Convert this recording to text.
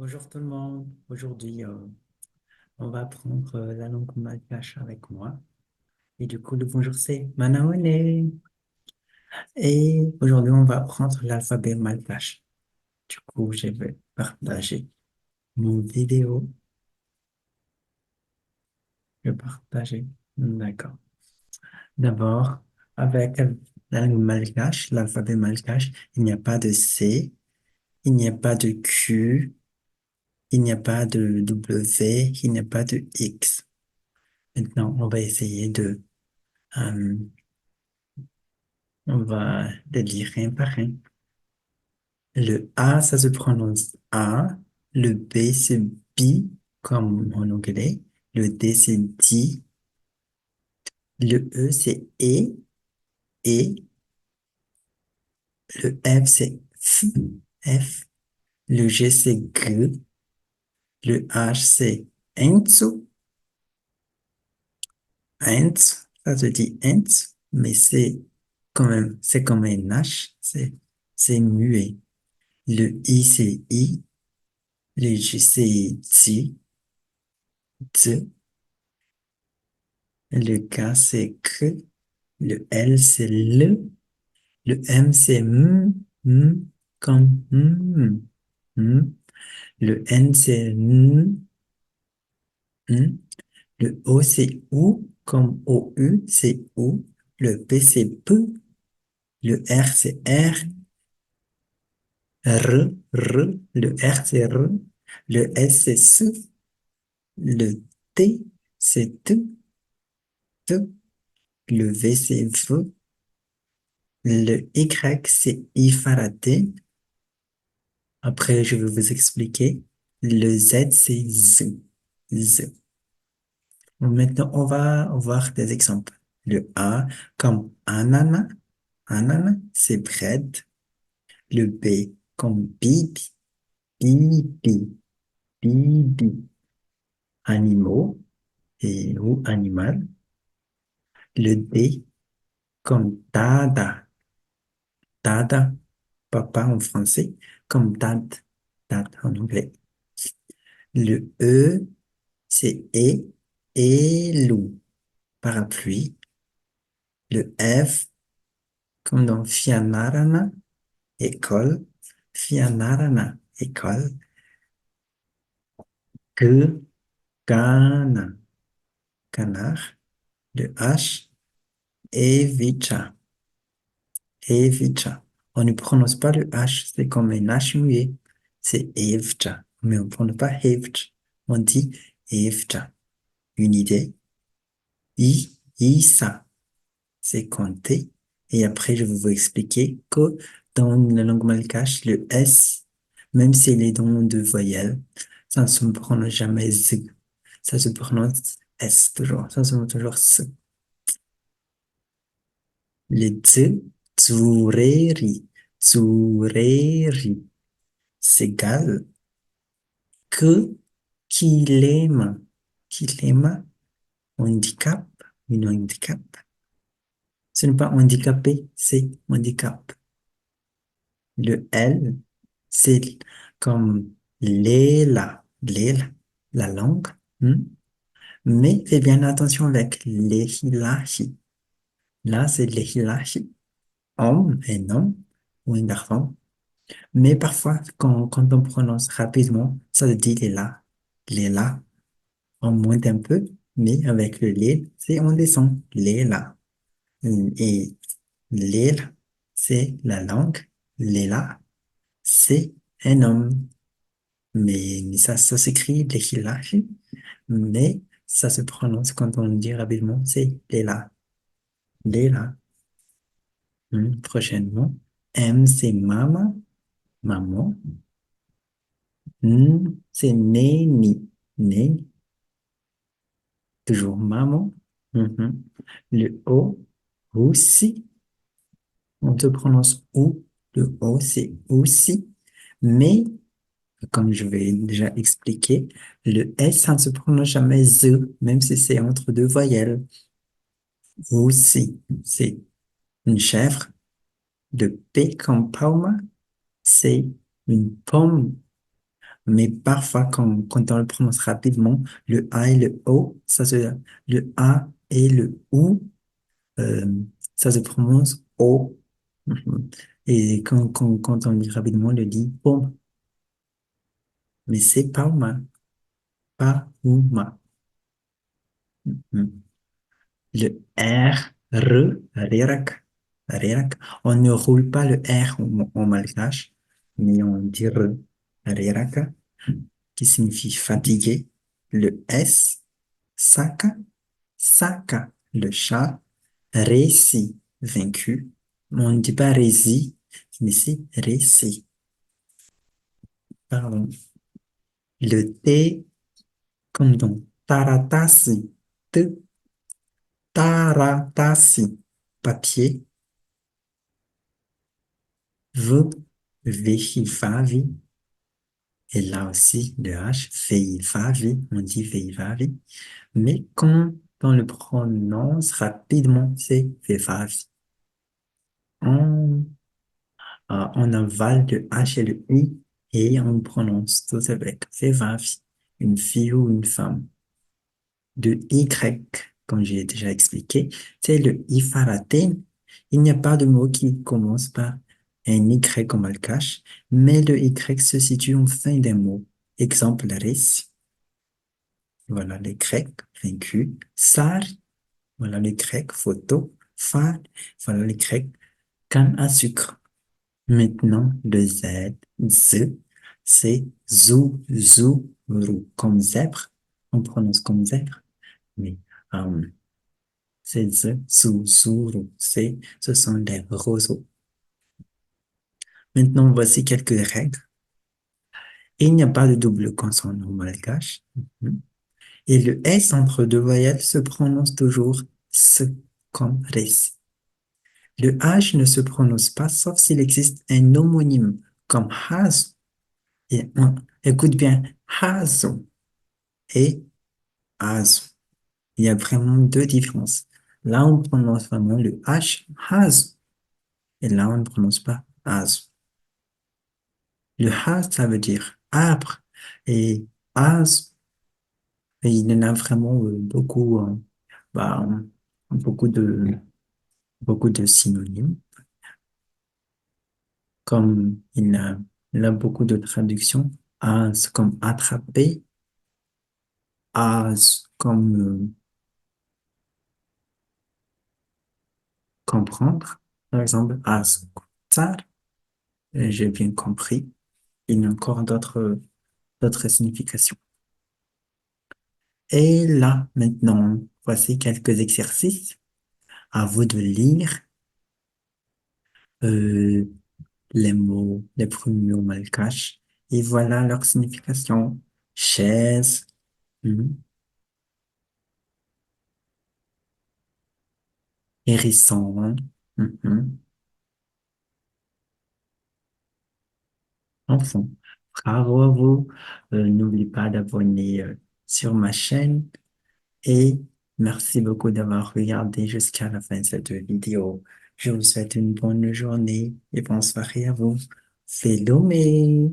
Bonjour tout le monde. Aujourd'hui, on va apprendre la langue malgache avec moi. Et du coup, le bonjour, c'est Manawane. Et aujourd'hui, on va apprendre l'alphabet malgache. Du coup, je vais partager mon vidéo. Je vais partager. D'accord. D'abord, avec la langue malgache, l'alphabet malgache, il n'y a pas de C, il n'y a pas de Q, il n'y a pas de W, il n'y a pas de X. Maintenant, on va essayer euh, on va les lire un par un. Le A, ça se prononce A. Le B, c'est B, comme en anglais. Le D, c'est D. Le E, c'est E. Et le F, c'est F. F. Le G, c'est G. Le H, c'est ENTSU. ENTS, ça se dit ENTS, mais c'est comme un H. C'est muet. Le I, c'est I. Le G, c'est T. T. Le K, c'est K. Le L, c'est L. Le M, c'est M, comme M. Le N, c'est N. Le O, c'est OU, comme OU, c'est OU. Le P, c'est P. Le R, c'est R. R. Le R, c'est R. Le S, c'est S. Le T, c'est T. T. Le V, c'est V. Le Y, c'est I faraté. Après, je vais vous expliquer. Le Z, c'est Z. Z. Maintenant, on va voir des exemples. Le A, comme ananas. Ananas, c'est bread. Le B, comme bibi. Bibi. Bibi. Animaux ou animal. Le D, comme dada. Dada, papa en français, comme dad. Dad en anglais. Le E, c'est et loup, parapluie. Le F, comme dans Fianarana, école. Fianarana, école. Que, cana, canard. Le H, Evicha, Evicha. On ne prononce pas le H, c'est comme un H muet. C'est Evcha, mais on ne prononce pas Evch. On dit Evcha. Une idée? Isa. C'est compter. Et après, je vais vous expliquer que dans la langue malgache, le S, même s'il est dans deux voyelles, ça ne se prononce jamais Z. Ça se prononce S toujours. Ça se prononce toujours S. Le Z, tsureri, tsureri, c'est égal que kilema. Kilema, handicap, une handicap. Ce n'est pas handicapé, c'est handicap. Le L, c'est comme Léla, la langue. Mais fais bien attention avec l'éhilahi. Là, c'est l'éhilahi. Homme et non, ou un garçon. Mais parfois, quand on prononce rapidement, ça se dit Léla. On monte un peu, mais avec le lé, c'est on descend. Léla. Et Léla, c'est la langue. Léla, c'est un homme. Mais ça s'écrit Lehilahi, mais ça se prononce quand on dit rapidement, c'est Léla. Léla. Prochainement. M, c'est maman. N, c'est Néni, Néni. Toujours maman. Mhm. Le O, aussi. On se prononce OU. Le O, c'est aussi. Mais comme je vais déjà expliquer, le S, ça ne se prononce jamais Z, même si c'est entre deux voyelles. Aussi, c'est une chèvre. Le P comme palma, c'est une pomme. Mais parfois, quand on le prononce rapidement, le A et le O, le A et le OU, euh, ça se prononce O. Mhm. Et quand on lit rapidement, on le dit pomme. Mais c'est pas ma, pas ou ma. Mhm. Le rirak, rirak. On ne roule pas le R en malgache, mais on dit rirak, qui signifie fatigué. Le S, saka, saka, le chat. Récit, vaincu. On ne dit pas récit, mais c'est récit. Pardon. Le T, comme dans taratasi. T, taratasi. Papier. V, vehivavi. Et là aussi, le H, veivavi. On dit veivavi. Mais quand on le prononce rapidement, c'est vevavi. On, on avale le H et le I et on prononce tout avec vevavi. Une fille ou une femme. De Y, comme j'ai déjà expliqué, c'est le ifaraten. Il n'y a pas de mot qui commence par un Y comme le cache, mais le Y se situe en fin d'un mot. Exemple, res, voilà le grec, vaincu. Sar, voilà le grec, photo. Far, voilà le grec, canne à sucre. Maintenant, le Z, c'est comme zèbre. On prononce comme zèbre, mais euh, c'est ce sont les roseaux. Maintenant, voici quelques règles. Il n'y a pas de double consonne au malgache. Mhm. Et le S entre deux voyelles se prononce toujours S comme res. Le H ne se prononce pas sauf s'il existe un homonyme comme has. Et écoute bien, hazo et azo. Il y a vraiment deux différences. Là, on prononce vraiment le H, has. Et là, on ne prononce pas as. Le has, ça veut dire arbre. Et as, il y en a vraiment beaucoup, bah, beaucoup de, beaucoup de synonymes. Comme il a beaucoup de traductions. As comme attraper, as comme comprendre. Par exemple, as tsar, j'ai bien compris. Il y a encore d'autres significations. Et là, maintenant, voici quelques exercices. À vous de lire euh, les mots, les premiers mots malgaches. Et voilà leur signification. Chaise, mhm, hérisson, mhm, enfant. Bravo à vous. N'oublie pas d'abonner sur ma chaîne et merci beaucoup d'avoir regardé jusqu'à la fin de cette vidéo. Je vous souhaite une bonne journée et bonne soirée à vous. Felomé!